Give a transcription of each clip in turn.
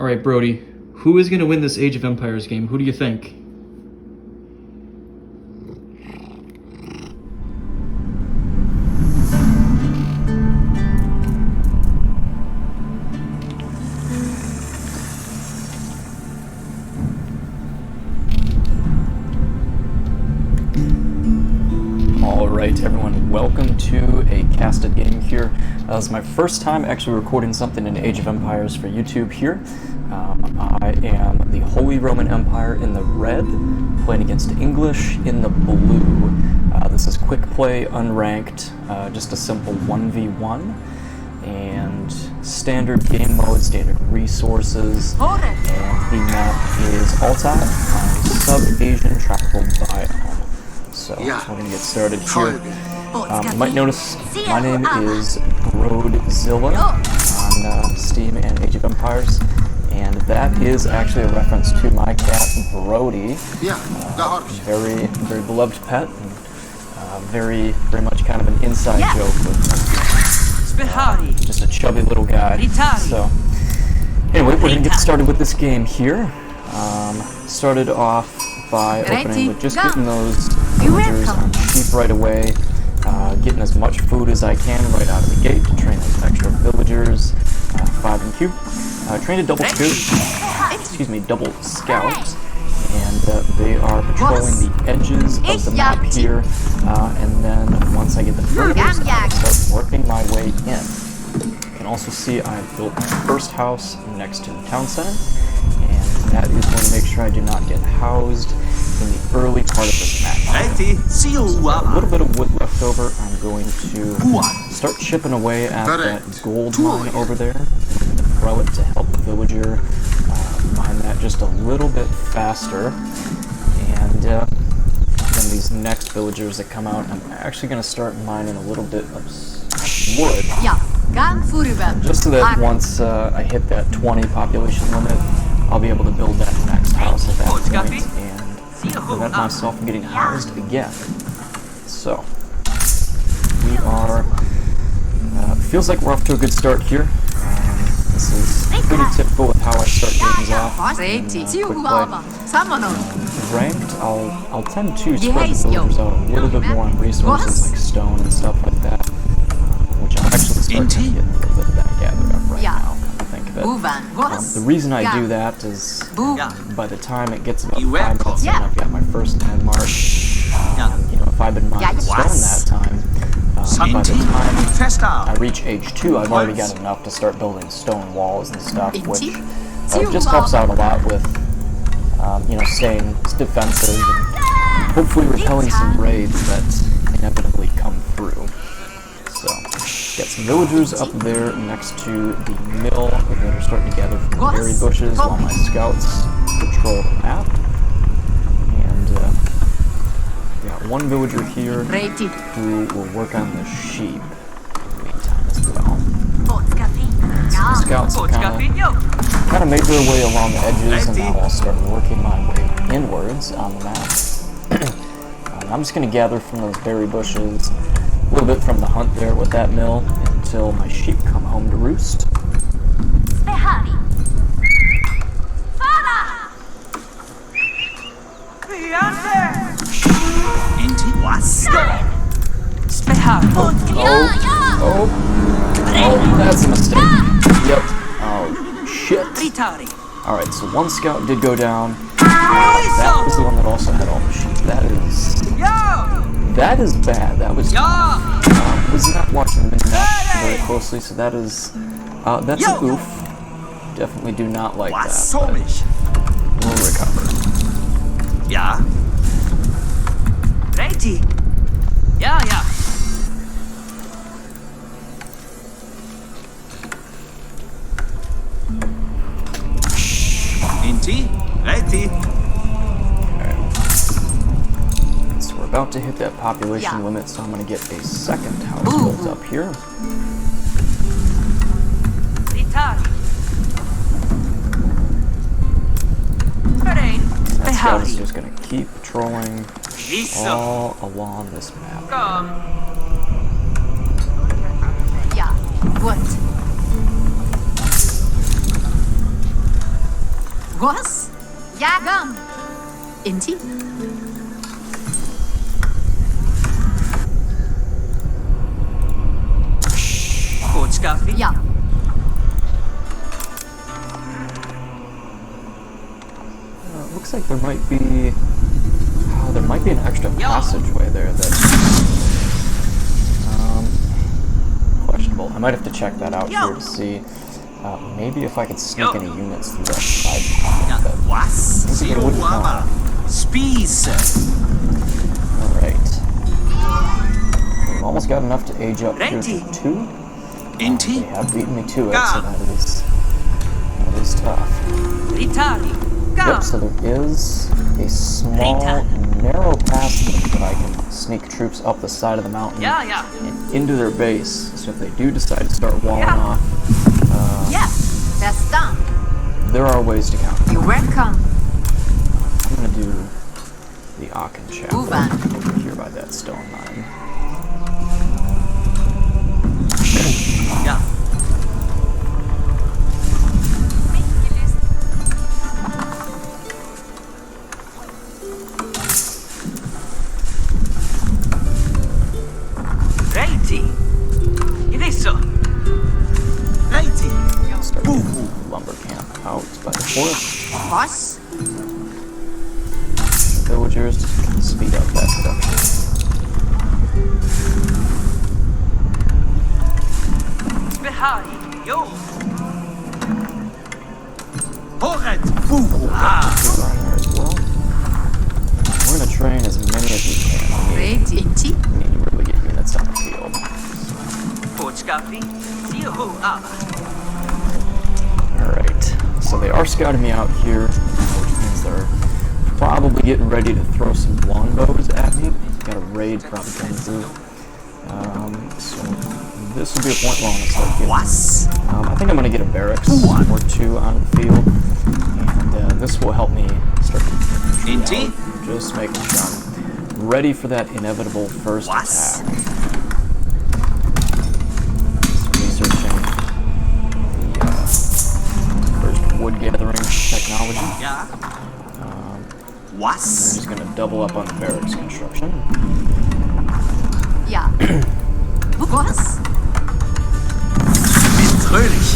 Alright, Brody, who is going to win this Age of Empires game? Who do you think? Alright everyone, welcome to a casted game here. This is my first time actually recording something in Age of Empires for YouTube here. I am the Holy Roman Empire in the red, playing against English in the blue. This is quick play, unranked, just a simple 1v1. And standard game mode, standard resources, and the map is Altai, sub-Asian trackable biome. So we're going to get started here. You might notice my name is Brodzilla on Steam and Age of Empires, and that is actually a reference to my cat Brody. Very, very beloved pet, and very much kind of an inside joke with just a chubby little guy. So anyway, we're going to get started with this game here. Started off by opening with just getting those villagers on sheep right away, getting as much food as I can right out of the gate to train those extra villagers, 5 and Q. Trained a double scout, and they are patrolling the edges of the map here, and then once I get the villagers, I'll start working my way in. You can also see I've built my first house next to the town center, and that is going to make sure I do not get housed in the early part of this map. So a little bit of wood left over. I'm going to start chipping away at that gold mine over there. I'm going to throw it to help the villager mine that just a little bit faster. And then these next villagers that come out, I'm actually going to start mining a little bit of wood. Just so that once I hit that 20 population limit, I'll be able to build that next house at that point and prevent myself from getting housed again. So, we are, feels like we're off to a good start here. This is pretty typical with how I start games off in quick play. Ranked, I'll tend to spread the villagers out a little bit more on resources like stone and stuff like that, which I'm actually starting to get a little bit of that gathered up right now. The reason I do that is by the time it gets about 5 minutes in, I've got my first 10 mark. You know, if I've been mining stone that time, by the time I reach age 2, I've already got enough to start building stone walls and stuff, which just helps out a lot with, you know, staying defensive and hopefully repelling some raids that inevitably come through. So, got some villagers up there next to the mill that are starting to gather from the berry bushes while my scouts patrol the map. And got one villager here who will work on the sheep in the meantime as well. So the scouts kind of make their way along the edges, and now I'll start working my way inwards on the map. I'm just going to gather from those berry bushes a little bit from the hunt there with that mill until my sheep come home to roost. Oh, that's a mistake. Yep. Oh, shit. Alright, so one scout did go down. That was the one that also had all the sheep. That is bad. That was not watching the map very closely, so that is that's an oof. Definitely do not like that, but we'll recover. So we're about to hit that population limit, so I'm going to get a second house built up here. That scout is just going to keep patrolling all along this map. What? Was? Jagam. Inti? Boodschapje? Ja. Looks like there might be... Oh, there might be an extra passageway there that... questionable. I might have to check that out here to see. Maybe if I could sneak any units through that side. Was? Maybe they wouldn't know. Spieße. Alright. We've almost got enough to age up here to 2. Inti? They have beaten me to it, so that is tough. Ritari. Yep, so there is a small, narrow passage that I can sneak troops up the side of the mountain and into their base. So if they do decide to start walling off, That's done. there are ways to counter. You're welcome. I'm gonna do the Aachen Chapel Uvan. here by that stone mine. Ja. Reiti. Irisso. Reiti. Start the lumber camp out by the forest. Was? Villagers to speed up that production. Behari. Yo. Horet. Buhu. Ah. Around there as well. We're gonna train as many as we can. Great. Inti? We need to really get units on the field. Boodschapje. Zihu aber. Alright, so they are scouting me out here, which means they're probably getting ready to throw some longbows at me. Got a raid probably coming through. So this will be a point where I'm going to start getting... I think I'm going to get a barracks or 2 on the field, and this will help me start Inti? just making sure I'm ready for that inevitable first attack. Just researching the first wood gathering technology. Ja. We're just going to double up on the barracks construction. Ja. Was? Bin fröhlich.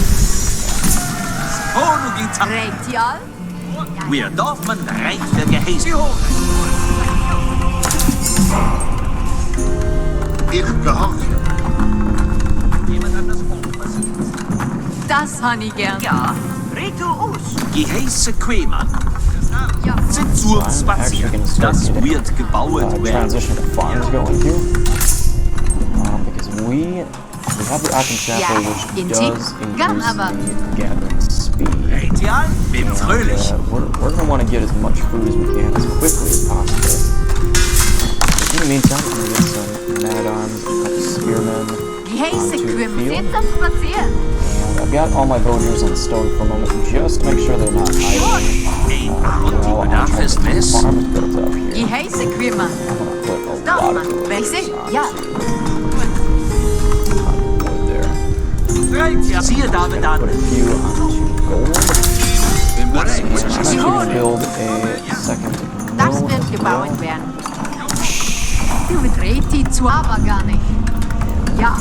Ohne Gitarre. Reitial? Wir Dorfmann bereit für Geheiß. Ich gehorche. Jemand anders passiert. Das han ich gern. Ja, Reto Us. Geheiße Quemann. Ja. Sind So zur I'm actually spazieren. going to start Das getting wird gebaut werden. transition to farms going here. Because we have the Aachen Chapel, which does increase the gathering speed. Reitial? Bin fröhlich. We're going to want to get as much food as we can as quickly as possible. In the meantime, I'm going to get some mad-arms, a couple spearmen Geheiße onto the Quim. field. Sind am Spazieren. And I've got all my villagers on the stove for a moment, just to make sure they're not hiding. While I'm trying to get the farms built up here. Geheiße Quimmer. I'm going to put a Stop, lot of man. villagers Basic? onto Ja. wood there. Reitial. Siehe David an. Put a few onto gold. Bin And bereit. I'm actually going to build a second Das mill wird as gebaut well. werden. Du mit Reti zu aber gar nicht. Ja.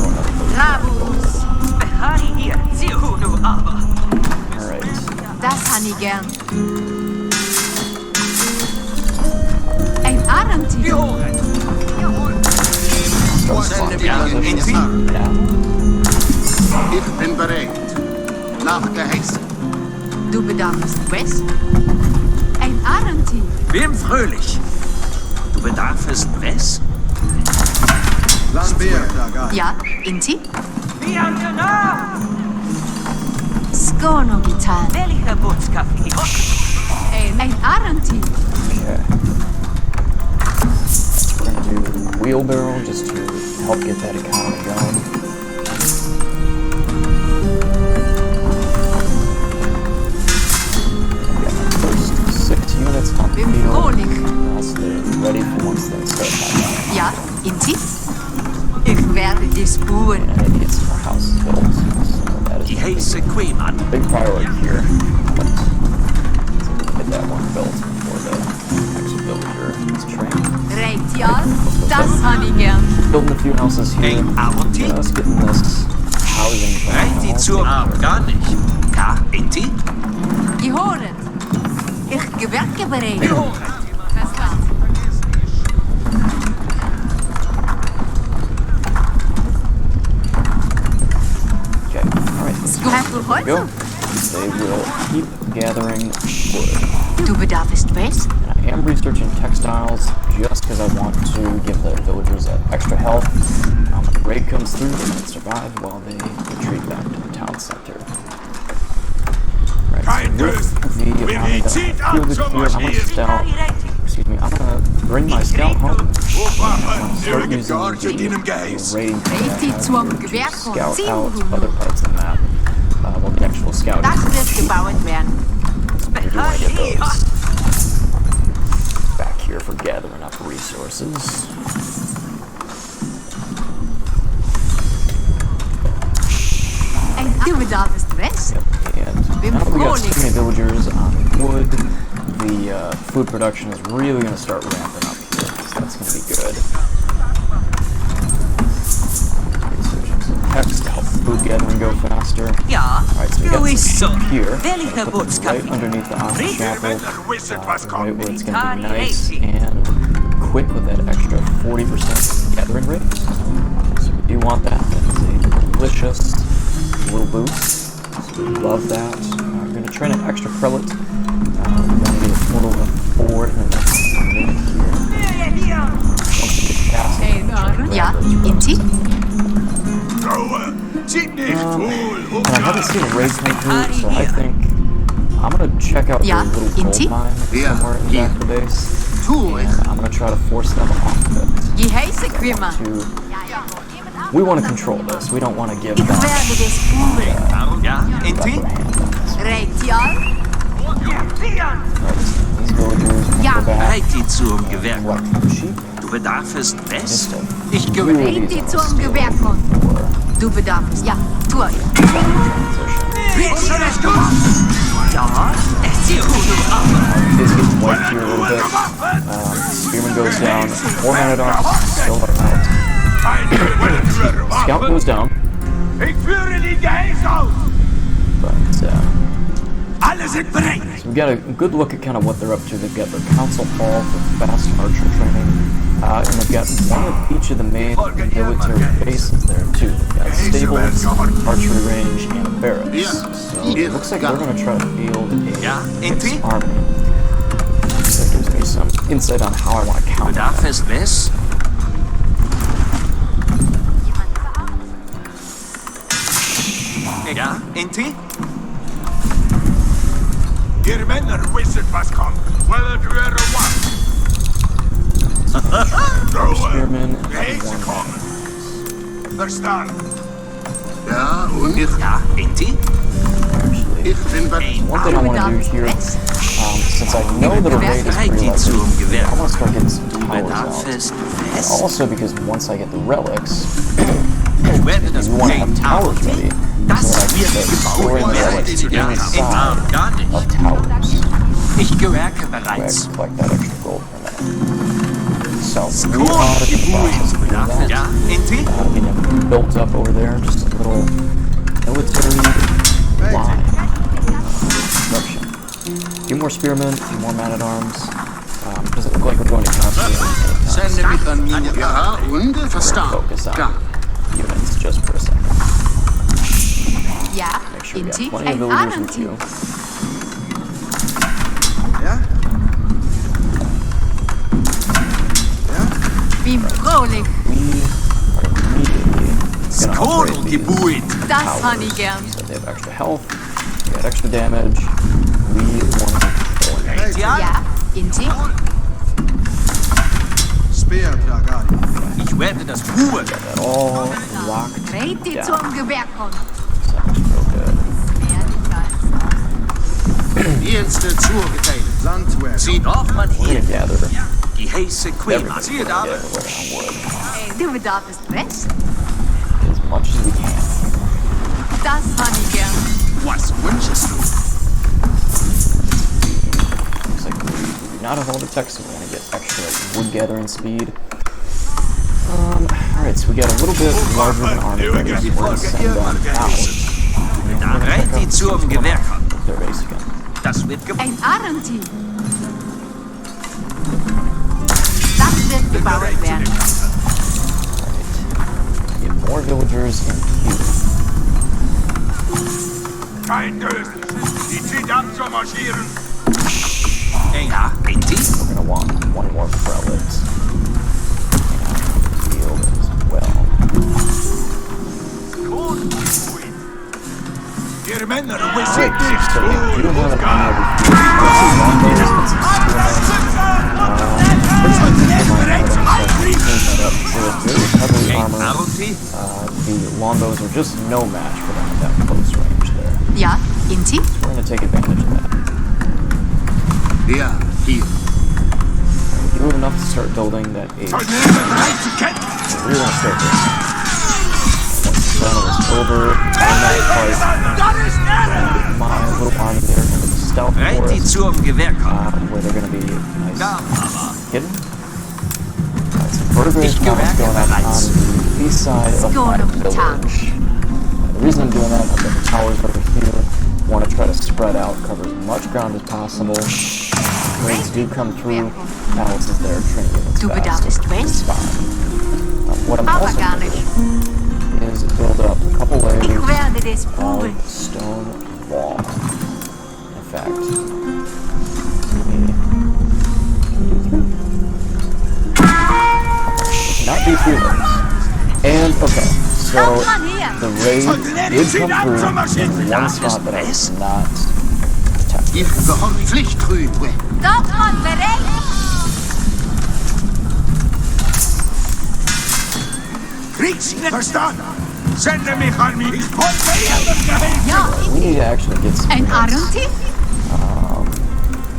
Bravos. Behari hier. Zihu nu aber. Alright. Das han ich gern. Ein Arenti. Joren. Start Sende farming mir Inti? positions now. Ich bin bereit. Nach Geheißen. Du bedarfst West. Ein Arenti. Bin fröhlich. Du bedarfst Press? Ja. Inti? Wie an genau. Skono gitan. Welcher Boodschapje? Ein Arenti. Okay. We're going to do wheelbarrow just to help get that economy going. I've got my first 6 units on the Bin field. frohlich. So they're ready for once things start happening. Ja. Inti? Ich werde dies buhen. And I need to get some more houses built. So that is Die gonna be heiße Quemann. a big priority here. But it's a that one built before the next villager is trained. Recht, ja? Das habe ich gern. Building a few houses here. Hey, Auntie. Just getting this housing Bereit die zur gar nicht. Ja, Inti? Gehoord. Ich gewerke bereit. Verstand. Okay, alright. Hast du Go. heute? They will keep gathering wood. Du bedarfst was? And I am researching textiles just because I want to give the villagers that extra health. When a raid comes through, they can survive while they retreat back to the town center. Right, so with the amount of fielded here, I'm gonna bring my scout home. I'm gonna start using the raiding to scout out other parts of the map. Well, the actual scouting. Das wird gebaut werden. We do want to get those back here for gathering up resources. Du bedarfst was? Yep, and now that we got so many villagers on wood, the food production is really going to start ramping up here, so that's going to be good. Researching some text to help food gathering go faster. Ja, Alright, so we got some sheep here. Welcher Put them right Bootskaffee? underneath the Aqua Chapel, right where it's going to be nice and quick with that extra 40% gathering rate. So we do want that. That's a delicious little boost. So we love that. We're going to train an extra prelate. We're going to get a total of 4 in the next minute here. Once we get past it, we'll try to Ja, grab those Inti? and I haven't seen a raid come through, so I think I'm gonna check out Yeah, the little gold Inti? mine Yeah, somewhere in the back of the base, and I'm gonna try to force them off of it. Je heiße Quimmer. We want to control this. We don't want to give Ich them werde das proben. Ja, Inti? upper hand on this. Recht, ja? These villagers are Ja. gonna go back Bereit die zum Gewerk. and work for the sheep. Du bedarfst was? Just a Ich few gehöre. of Recht these die I'm zum gonna steal Gewerk. for Du bedarfst, ja, tu ich. transition. Ja, es ist aber. Is getting wiped here a little bit. Spearman goes down. 4 men at arms still are out. Scout goes down, Ich führe die Geheiß aus! but Alle sind bereit! so we got a good look at kind of what they're up to. They've got their council hall for fast archer training, and they've got one of each of the main military bases there too. They've got stables, archery range, and a barracks. Yeah. So it looks like they're going to try to field a Yeah, mixed Inti? army. That gives me some insight on how I want to counter that. Bedarfst was? Ja, Inti? Ihr Männer wisset, was kommt. Well, if you ever want. Spearmen and Geheiße one kommen. Verstanden. Ja, und ich Ja, Inti? actually. bin bereit. One thing I want to do here, since I know that a raid is Bereit pretty die likely, zum Gewerk. I want to start getting some towers out. Bedarfst was? Also because once I get the relics, Ich werde das we want to have towers Auntie? ready. Das So that I wird can start gebaut storing the relics werden. Ja, inside gar nicht. of towers. Ich gewerke So I bereits. can collect that extra gold from it. So we Gut, are in the process of doing Bedarfst, that. ja, Inti? Getting them built up over there, just a little military line construction. A few more spearmen, a few more man-at-arms. Doesn't look like we're going to concentrate Sende mich an mir. Ja, und verstanden. focus on Ja. units just for a second. Ja, Make sure we Inti? got plenty of Ein villagers with Arendt. you. Wie fröhlich. We are immediately gonna Skål, upgrade these gebuit. Das towers. habe ich gern. So they have extra health, they got extra damage. We want to be controlling it. Ja, Ja, Inti? ich werde das tun. That all locked Recht die down. zum Gewerk. Sounds real good. Dienste zugeteilt. Sie Doch, man We're hier. gonna gather Die heiße Queen. everything Siehe we're da. gonna get on wood Du bedarfst was? as much as we can. Das habe ich gern. Was wünschest du? not have all the text, so we're going to get extra wood gathering speed. Alright, so we got a little bit larger than army here, so we're going to send them out. Da rennt die zum Gewehr. Their base again. Das wird gebaut. Ein Arenti. Das wird gebaut werden. Alright. Get more villagers in here. Kein Dösen. Die zieht ab zu marschieren. Ja, richtig. We're going to want one more prelate. And field as well. Ihre Männer Alright, wissen so nicht, we do have an army over here. The longbows are just no match for them at that close range there. Ja, Inti? We're going to take advantage of that. Ja, hier. We do have enough to start building that age. So we're going to start this. Once the battle is over, on that fight, my little army there into the stealth Rennt die forest, zum Gewehr. where they're going to be nice hidden. Some vertebrae Ich commons going up on the east side of my village. The reason I'm doing that, I've got the towers over here. Want to try to spread out, cover as much ground as possible. Raids do come through. Alice is there, training units Du fast. bedarfst West? It's fine. What I'm Aber also gar going nicht. to do is build up a couple layers Ich werde des proben. of stone wall. In fact, not be three layers. And okay, so the raid did come through in one spot that I was not attacked. Ich gehorche Pflichttrübe. Doch man bereit. Kriegsschnitt verstanden. Sende mich an mich. Ich wollte ihr Ja, We need to actually get some ein units, Arenti?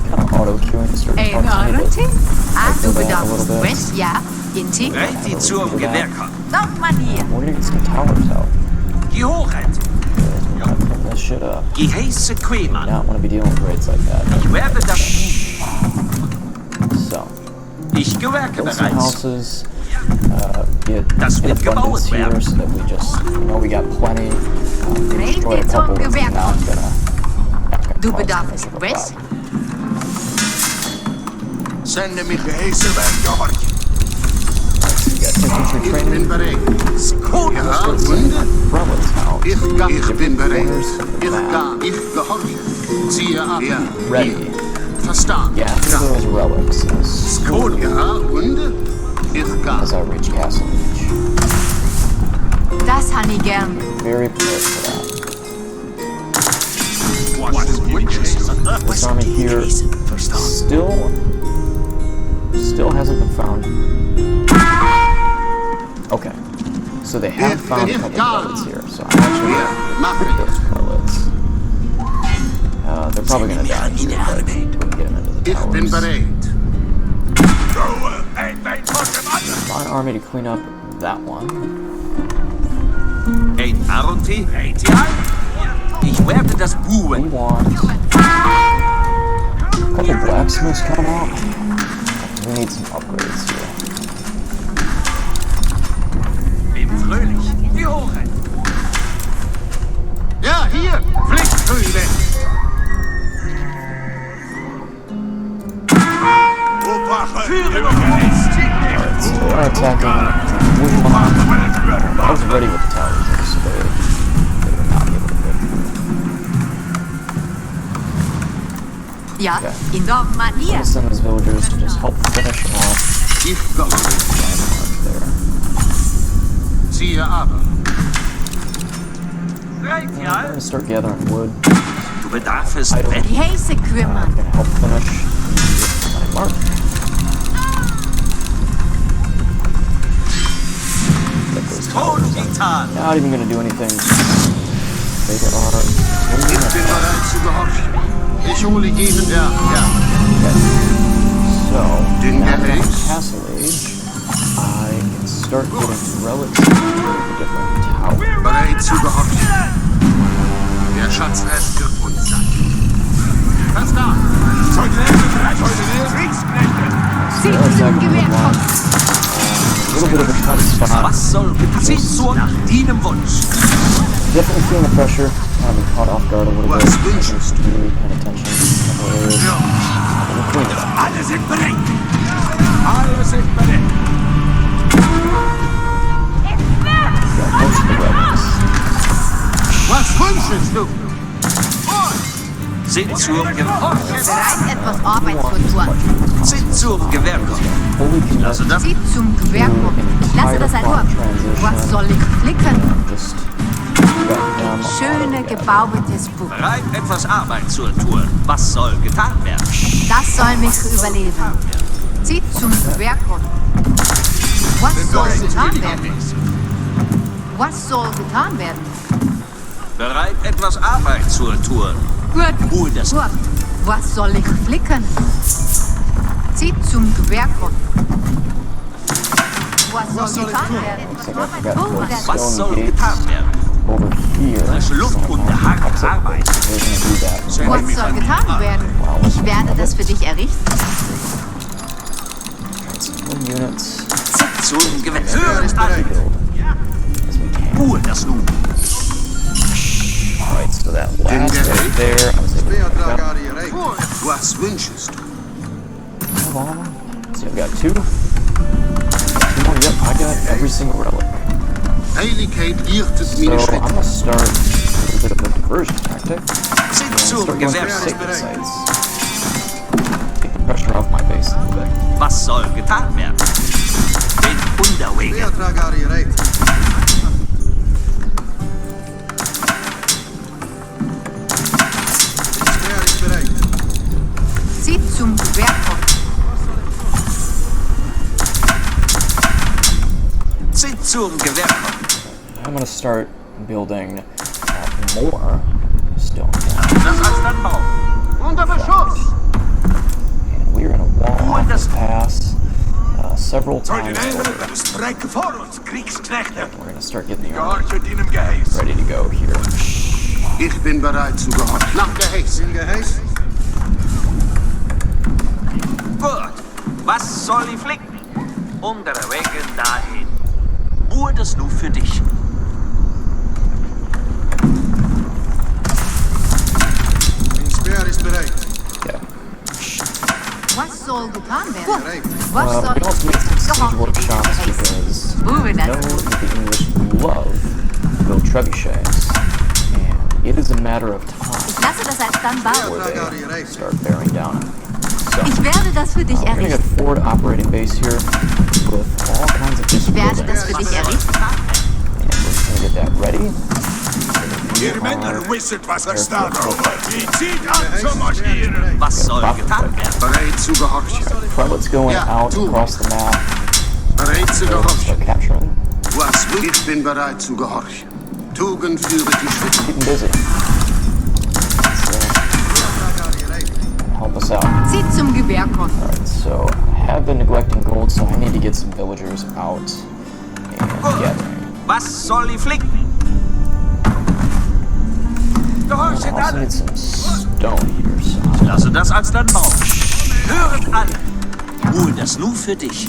kind of auto-queuing certain Ein parts of Arenti? it. Ah, du do that a bedarfst little bit. West? Ja, Inti? Rennt die zum Gewehr. Doch man hier. We're gonna get some towers out. Die hochrennt. We're gonna clean this shit up. Die heiße Queen. Not want to be dealing with raids like that. Ich werde das. So, Ich gewerke build some bereits. houses, get Das in wird gebaut abundance here werden. so that we just, we got plenty. Destroy a Raid couple, zum it's Gewehr. not gonna Du cause bedarfst much of a West? problem. Sende mich. Gehäuse werden gehorchen. We got infantry Ich training. bin bereit. Ja, Let's und? prelates out. Ich bin bereit. Corners of the map. Ich gehorche. Siehe ab. Ja, Ready. hier. Verstanden. Yeah, after those relics as Ja, und? Ich as I reach Castle Beach. Das han ich gern. Very prepared for that. Was ist This army here still hasn't been found. Okay, so they have found a couple prelates here, so I'm actually Ja, mach gonna ich. those prelates. They're probably gonna die here, but we can get them into the Ich bin towers. bereit. My army to clean up that one. Ein Arenti. Ich werde das We buhen. want a couple blacksmiths coming out. We need some upgrades here. Bin fröhlich. Die hochrennt. Ja, hier. Pflichttrübe. So they are attacking wooden line. I was ready with the towers, so they were not able to break through. Ja, Okay. in Doch man I'm hier. gonna send those villagers to just help finish off Ich gehorche. the landmark there. Siehe aber. I'm gonna start gathering wood. Du bedarfst I don't- Wett. Die heiße Kümmern. I'm gonna help finish the landmark. Get those towers done. Getan. Not even gonna do anything. They are. Ich bin bereit zu gehorchen. Ich hole jeden. Ja. So, Didn't now get that I'm eggs. Castle Age, I can start getting relics into the different towers. Bereit zu gehorchen. Der Schatzrest wird uns sein. Was da? Soldaten bereit heute Kriegs Zieht zum Gewehrkopf. A little bit of a tough spot. Was soll getan werden? Nach deinem Wunsch. Definitely feeling the pressure. Kind of been caught off guard a little bit. Was wünschst Just really paying attention. We'll clean it up. Alle sind bereit! Alle sind bereit! Got most of the weapons. Was wünschst du? Sind zum Gewehrkopf. Bereit, etwas Arbeit zu tun. Sind zum Gewehrkopf. Fully commit Lasse das. Zieht zum Gewehrkopf. Ich lasse das erlauben. Was soll ich flicken? just let them Schöne, gebauetes Buch. Bereit, etwas Arbeit zu tun. Was soll getan werden? Das soll mich überleben. Zieht zum Gewehrkopf. Was soll getan werden? Was soll getan werden? Bereit, etwas Arbeit zu tun. Gut, das. gut. Was soll ich flicken? Zieht zum Gewehrkopf. Was soll getan werden? Oh, das Was soll getan werden? over here. Frische Luft und harte Arbeit. We're gonna do that. was soll getan werden? Ich werde das für dich errichten. Some more units Sind zum Gewehrkopf. Hören alle. as we can. Ruhe das nun. Alright, so that last right there, I was able to pick up. Was wünschst du? Hold on. See, I've got two. Two more. Yep, I got every single relic. Heiligkeit irrtet So meine I'm Schritte. gonna start a little bit of a diversion tactic. Sind And zum start going for Gewehrkopf. sacred sites. Take the pressure off my base a little bit. Was soll getan werden? Bin unterwegs. Zieht zum Gewehrkopf. Sind zum Gewehrkopf. I'm gonna start building more stone walls. Das als dann Bau. Unter Beschuss! And we're gonna wall off this pass several Soll den times Engel over. bestrecken vor uns, Kriegsknechte! We're gonna start getting the army Gehorche deinem Geheiß! ready to go here. Ich bin bereit zu gehorchen. Nach Geheiß. Geheiß? Gut. Was soll ich flicken? Unterwegs dahin. Nur das nur für dich. Mein Speer ist bereit. Yeah. Was soll getan werden? Was We soll also make some siege workshops because I Moving know that. that the English love to build trebuchets, and it is a matter of time Ich lasse das als dann bauen. before they start bearing down on me. So, Ich werde das für dich we're gonna get errichten. a forward operating base here with all kinds of Ich different werde buildings, das für dich errichten. and we're gonna get that ready. Ihr Männer wisset, was es da droht! Die zieht an zum Marschieren! Was soll getan werden? Bereit zu gehorchen. Prelates going Yeah, out do. across the map. Bereit zu Start gehorchen. capturing. Was will ich bin bereit zu gehorchen. Tugend führe die Schritte. Keeping busy. So, help us out. Zieht zum Gewehrkopf. Alright, so I have been neglecting gold, so I need to get some villagers out and gathering. Was soll ich flicken? I Gehorchet also alle. need some stone here, so Lasse das als dann Bau. Hören alle. Ruhe das nur für dich.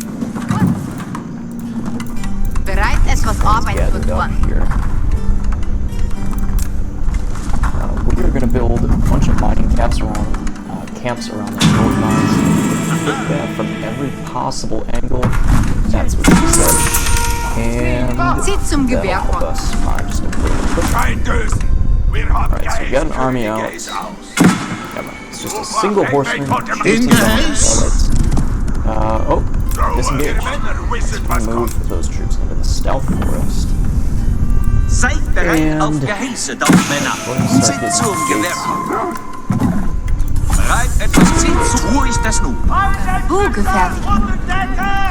Bereit, etwas Arbeit zu gathered up tun. here. We are going to build a bunch of mining camps around the gold mines. Hit that from every possible angle. That's what she said. And Zieht zum that'll help Gewehrkopf. us find just a little bit. Kein Dösen! Wir haben Alright, so we got an army out. Geheiß aus! Never mind. It's just a single horseman. In Geheiß. Oh, disengage. Ihr Männer wisset, was kommt! Move those troops into the stealth forest. Seid bereit auf And- Geheiße, Dorfmänner. Let's start Sind getting zum gates. Gewehrkopf. Bereit, etwas zieht zu. Wo ist das nun? Buh gefertigt.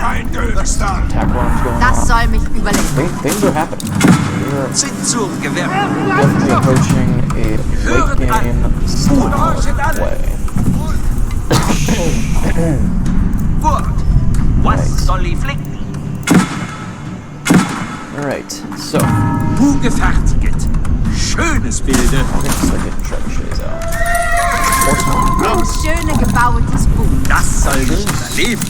Kein Dösen! Attack runs going Das on. soll mich überleben. Things are happening. We're Sind zum Gewehrkopf. definitely approaching a late game style play. Gut. Was Right. soll ich flicken? Alright, so Wo gefertigt. Schönes Bilde. let's start getting trebuchets out. Horsemen. Schöne gebauetes Buch. Das soll ich überleben.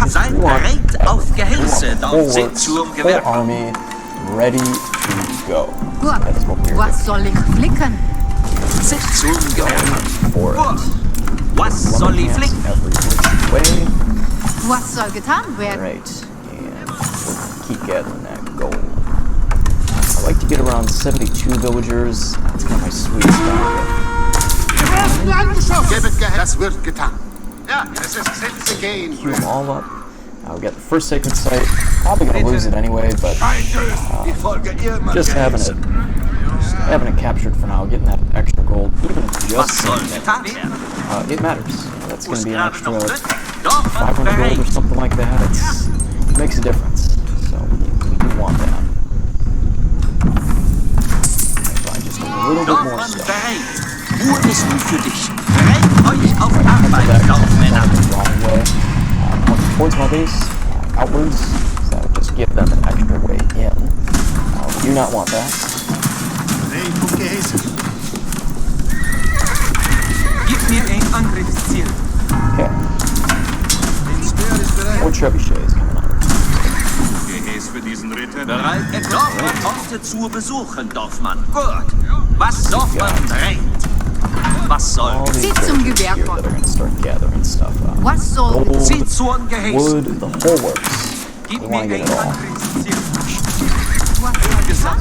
Seid bereit auf Gehilfe, doch sind zum Whole Gewerk. army ready to go. Gut. That is what we're Was soll ich flicken? Sind zum Gewerk. for Gut. it. Was soll ich flicken? Every which way. Was soll getan werden? Right, and we'll keep gathering that gold. I like to get around 72 villagers. That's kind of my sweet spot. Gebet Gehalt. Das wird getan. Ja, es ist Zeit zu gehen. Queue them all up. We got the first sacred site. Probably gonna lose it anyway, but Ich folge Ihrem just having it captured for now, getting that extra gold, even if it's Was just soll getan werden? it matters. That's gonna Muss be an gerade extra noch drücken. Doch, 500 gold or bereit. something like that. It makes a difference. So we do want that. Find just a little bit Doch, more Mann, stuff. bereit. Ruhe ist nur für dich. Bereit euch auf That Arbeit, Dorfmänner. the wrong way. Towards my base, outwards, so that would just give them an extra way in. We do not want that. Gib mir ein Angriffsziel. Okay. More trebuchets coming out. Gehäß für diesen Ritter. Bereit, Dorfmann zu besuchen, Dorfmann. Gut. Was Dorfmann bereit? Was soll All these Zieht zum villagers here Gewehr. that are gonna start gathering stuff up. Was soll Gold, Sie zum Gehäß? wood, the whole works. We Gib mir want to ein get it all. Angriffsziel.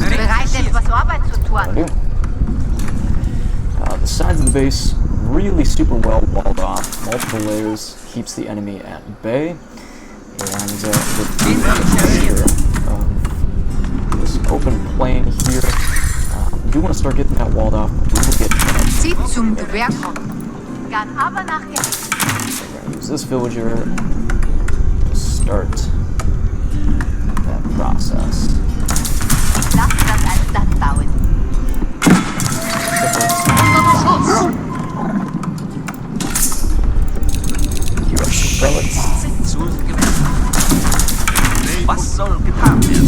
bereit, etwas Arbeit zu tun? I do. The sides of the base really super well walled off. Multiple layers keeps the enemy at bay. And with the this open plain here, we do want to start getting that walled off. But we will get Zieht zum Gewehr kommen. Kann aber nach Gehilfe. we're going to use this villager to start that process. Ich lasse das als Stadt bauen. Queue up some prelates. Sind zum Gewehr. Was soll getan werden?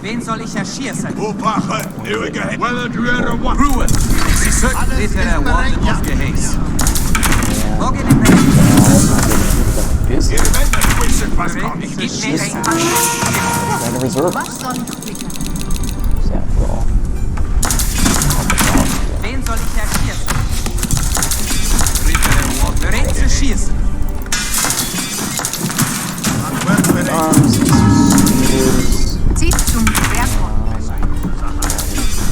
Wen soll ich erschießen? Obache, Ihre Gehäß. Ruhe. Sie sollten bitte der Warden auf Gehäß. Wo geht denn Busy. Ihre Männer wissen, was kommt. Gib mir ein Angriffsziel. And the reserve. Was soll ich flicken? After all. Wen soll ich erschießen? Ritter der Warden. Bereit zu schießen. Arms, spears. Zieht zum Gewehr kommen.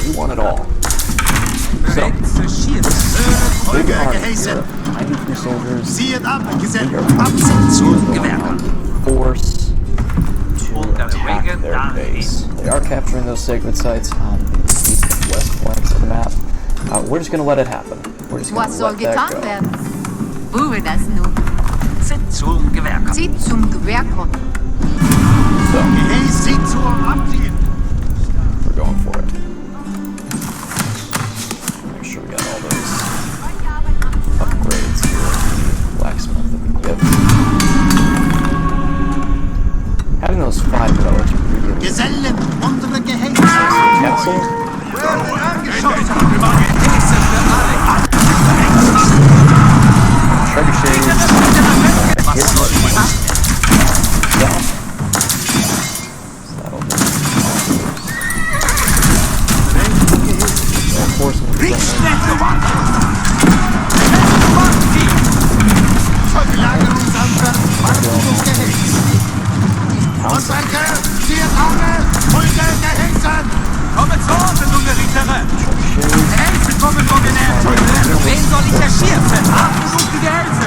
We want it all. Bereit zu schießen. Big army here. 93 soldiers. Zieht ab, Gesetz. Zum Gewerk. Force to Unter attack Wegen their dahin. base. They are capturing those sacred sites on the east and west flanks of the map. We're just gonna let it happen. We're just gonna Was soll let that getan go. werden? Wo will das nun? Sind zum Gewerk. Zieht zum Gewehr kommen. So, Gehäß zieht zum Abziehen. we're going for it. Make sure we got all those upgrades here. Blacksmith that we can get. Having those 5 relics really Gesellen, unsere Gehäße. castle. Trebuchets. Was soll getan South. That'll do. Reinforcements. Verlagerungsanfang, Wartungsgehäß. Ausreicher, zieht alle, Hulde Gehäßen. Kommen zu Orden, junge Ritter. Trebuchets. Hälse kommen von den Erdhöhlen. Wen soll ich erschießen? Abgesuchte Gehälse.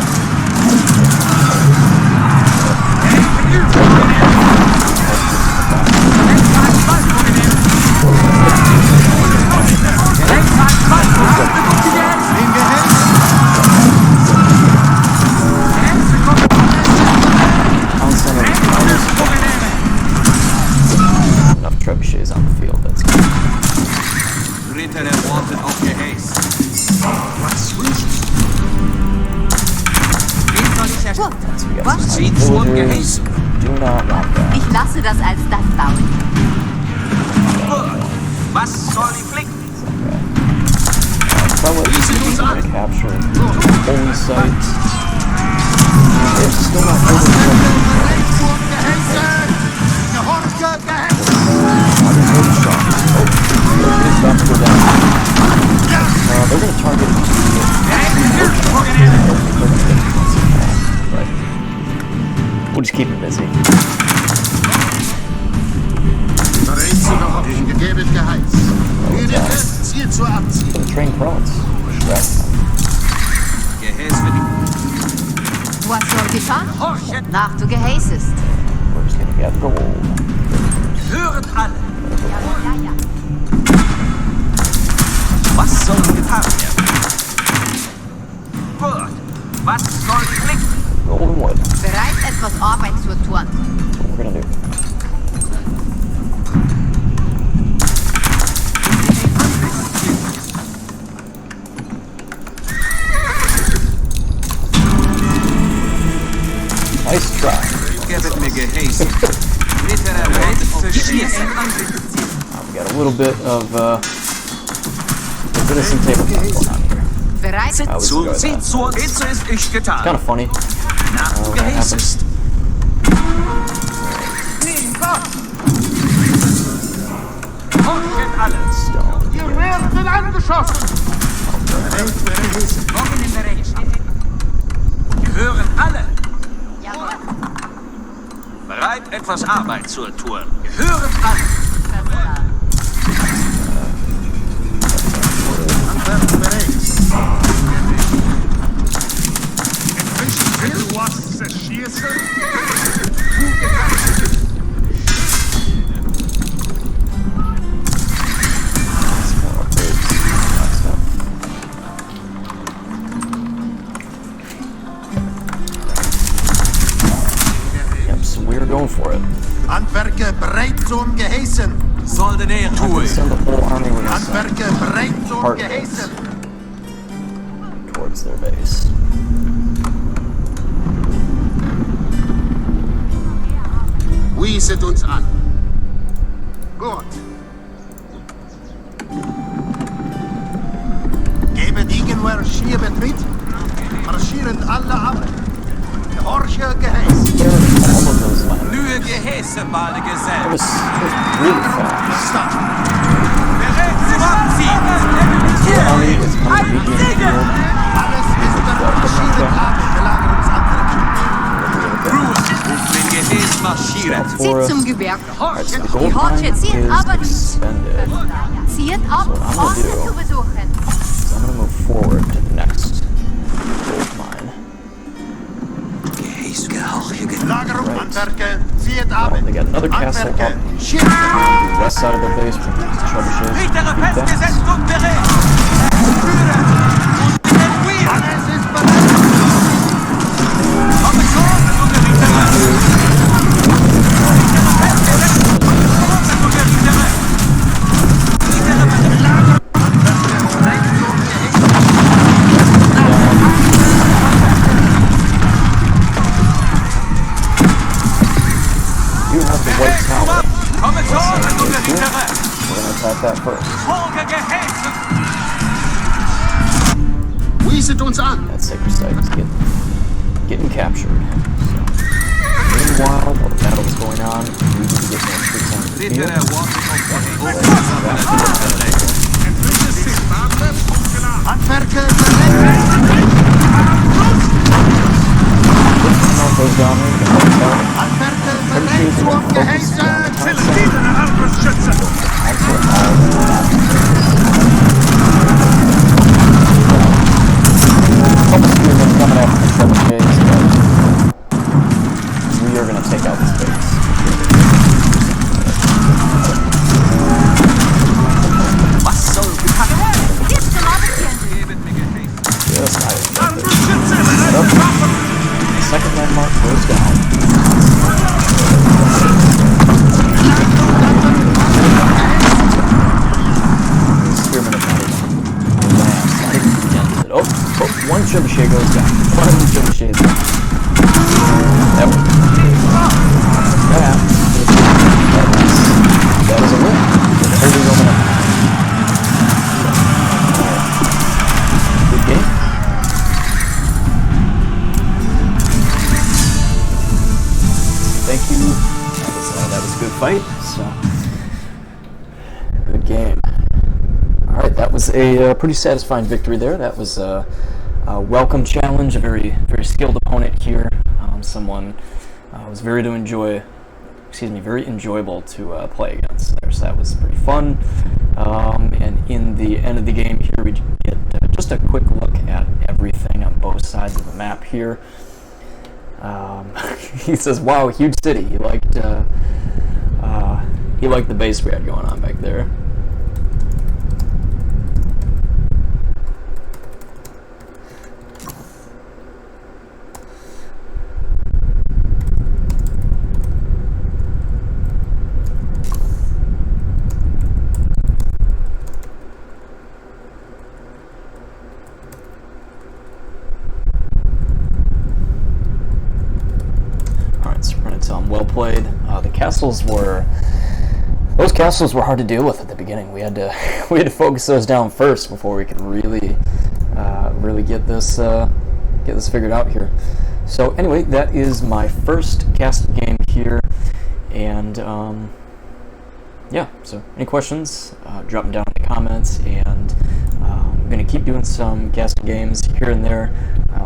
Town center is almost enough trebuchets on the field. That's good. Ritter der Warden auf Gehäß. Wen soll ich erschießen? Gut. So we got Was? some Zieht zum villagers. Gehäß. Do not want that. Ich lasse das als Stadt bauen. Was soll ich flicken? Prelates to capture holy sites. It's still not over. About to go down. They're going to target but we'll just keep them busy. Bereit zu gehorchen, gegeben geheizt. Müde fest, Ziel zur Abziehen. The train prods. Gehäß für die... Was soll getan? Nach du geheißest. We're just gonna get gold. Hören alle! Ja. Was soll getan werden? Gut. Was soll flicken? Gold and wood. Bereit, etwas Arbeit zu tun. That's what we're gonna do. Nice try. Gebet mir Gehäß. Bittere Welt zu schießen. We got a little bit of some tabletop going on here. Bereit, I always enjoy that. Sieh zur Hitze ist ich getan. Kind of funny. Nach du when that happens. gehäßest. Horchen alle! Stone. Wir werden angeschossen! Morgen in der Recht. Hören alle! jawohl. Bereit, etwas Arbeit zu tun. Hören alle! Handwerk bereit. Du hast zerschießen? Yep, so we're going for it. Handwerker bereit zum Geheißen. Soldater I can tue. send the whole army we're gonna send Handwerker bereit zum Part Geheißen. towards their base. Wieset uns an. Gut. Gebet irgendwer schiebet mit. Marschierend alle ab. Gehorche Geheiß. All of those lines. Lühe Gehäße, bade It Gesell. was really fast. Stop. Bereit zum Abziehen. The army is coming to begin the field. Alles ist marschierend ab. Belagerungsantrag. Ruhe. Wenn Gehäß marschieren. For Zieht us. zum Gewerk. Alright, so the Die gold mine Horche ziehen aber is nicht. expended. Zieht ab, So what I'm gonna Orte do- zu besuchen. So I'm gonna move forward to the next gold mine. Gehäß, gehorche, gehorche. Lagerung, Right. Handwerker, zieht ab. They got another castle up. Handwerker, The schieben. west side of their base, we're gonna use the trebuchets. Bittere Beat that. festgesetzt und bereit. Führer und Entweder. Alles ist bereit. Komme schon, Unterrichterin. Festgesetzt und bereit, Unterrichterin. Bittere bereit. Bereit zum Geheißen. You have the white tower. Komme schon, Unterrichterin. We're gonna attack that first. Folge Gehäße. Wieset uns an. That sacred site is getting captured. So, meanwhile, while the battle is going on, we need to get more troops on the field. Bittere Worte und Gehäße. Handwerker, bereit. Mount goes down here, get more tower. Handwerker, bereit zum Geheißen. Philippinen Angriffsschütze! Couple spears are coming after the trebuchets, but we are gonna take out this base. Was soll getan werden? Zieht zum Arbeiten. Gebet mir Gehäße. Just I expected. Angriffsschütze bereit! The second landmark goes down. Spearmen have not even glanced, not even dented. Oh, one trebuchet goes down. One trebuchet is down. That was that is a win. For the Holy Roman Empire. Good game. fight, so good game. Alright, that was a pretty satisfying victory there. That was a welcome challenge, a very skilled opponent here. Someone was very enjoyable to play against there, so that was pretty fun. And in the end of the game here, we get just a quick look at everything on both sides of the map here. He says, "Wow, huge city." He liked the base we had going on back there. Well played. The castles were hard to deal with at the beginning. We had to focus those down first before we could really get this figured out here. So anyway, that is my first cast game here, and yeah. So any questions? Drop them down in the comments, and I'm gonna keep doing some casting games here and there,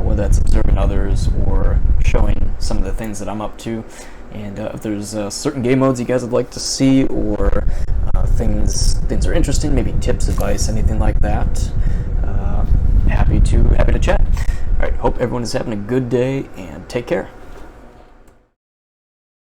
whether that's observing others or showing some of the things that I'm up to. And if there's certain game modes you guys would like to see, or things are interesting, maybe tips, advice, anything like that, happy to chat. All right, hope everyone is having a good day, and take care.